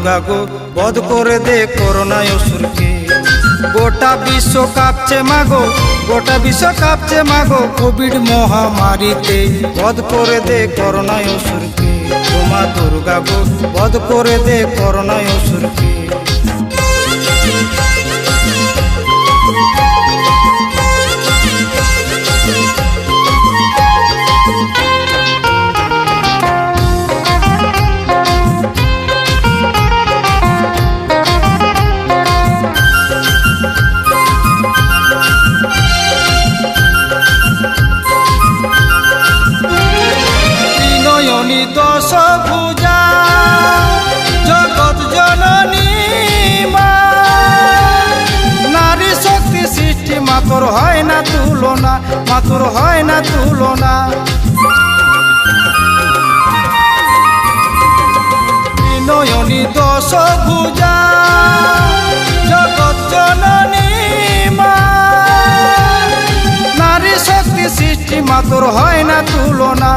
দুর্গা গো বধ করে দে করোনায় অসুরকে। গোটা বিশ্ব কাঁপছে মাগো, গোটা বিশ্ব কাঁপছে মাগো, কোভিড মহামারীতে বধ করে দে করোনায় অসুরকে। মা দুর্গা গো বধ করে দে করোনায় অসুরকে। দশ ভুজা জগৎ জননী মা, নারী শক্তি সৃষ্টি মাতর হয় না তুলনা, মাতর হয় না তুলনা। বিনয়নী দশ ভুজা জগৎ জননী মা, নারী শক্তি সৃষ্টি মাতর হয় না তুলনা।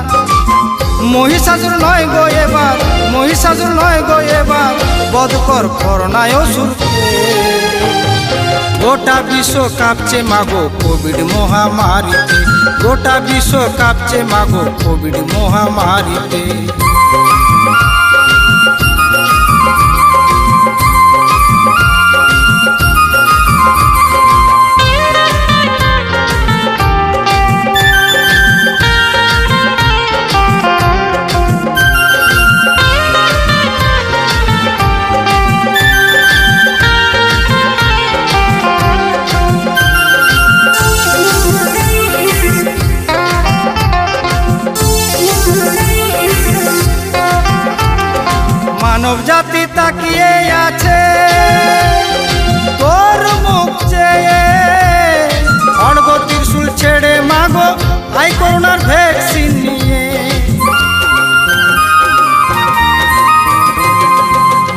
মহিষাসুর নয় গো এবার, মহিষাসুর নয় গো এবার, বধ কর করোনায় অসুরকে। গোটা বিশ্ব কাঁপছে মাগো কোভিড মহামারীতে, গোটা বিশ্ব কাঁপছে মাগো কোভিড মহামারীতে। মানব জাতি তাকিয়ে আছে তোর মুখ চেয়ে, খড়গ ত্রিশূল ছেড়ে মাগো আই করোনার ভ্যাকসিন নিয়ে।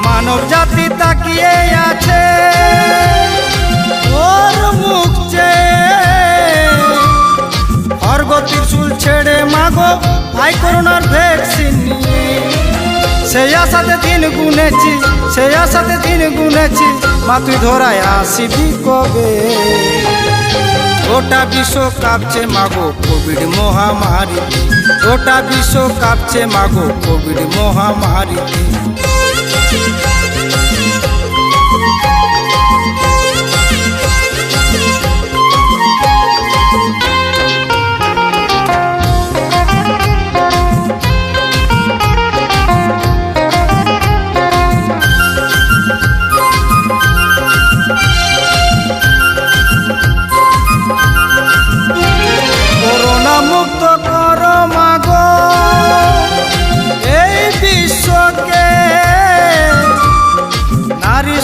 মানব জাতি তাকিয়ে আছে তোর মুখ চেয়ে, খড়গ ত্রিশূল ছেড়ে মাগো আই করোনার ভ্যাকসিন নিয়ে। সেই আশাতে দিন গুনেছি, সেই আশাতে দিন গুনেছি, মা তুই ধরায় আসিবি কবে। গোটা বিশ্ব কাঁপছে মাগো কোভিড মহামারীতে, গোটা বিশ্ব কাঁপছে মাগো কোভিড মহামারীতে।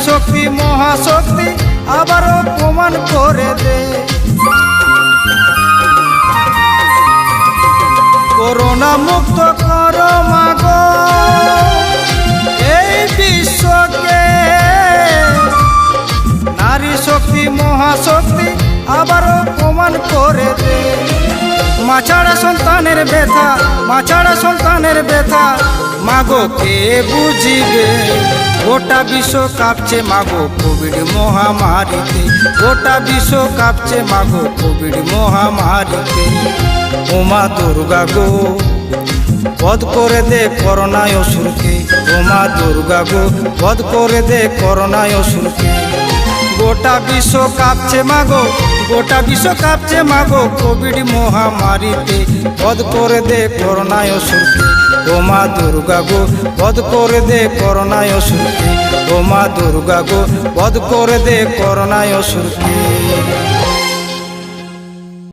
শক্তি মহাশক্তি আবারও প্রমাণ করে দে। করোনা মুক্ত কর মাগো এই বিশ্বকে, নারী শক্তি মহাশক্তি আবারও প্রমাণ করে দে। মাছাড়া সন্তানের ব্যথা, মাছাড়া সন্তানের ব্যথা মাগো কে বুঝিবে। গোটা বিশ্ব কাঁপছে মাগো কোভিড মহামারীতে, গোটা বিশ্ব কাঁপছে মাগো কোভিড মহামারীতে। ওমা দুর্গা গো বধ করে দে করোনায় অসুরকে, ওমা দুর্গা গো বধ করে দে করোনায় অসুরকে। গোটা বিশ্ব কাঁপছে মাগো, গোটা বিশ্ব কাঁপছে মাগো কোভিড মহামারীতে, বধ করে দে করোনায় অসুরকে। ও মা দুর্গা গো বধ করে দে করোনায় অসুরকে, ও মা দুর্গা গো বধ করে দে করোনায় অসুরকে।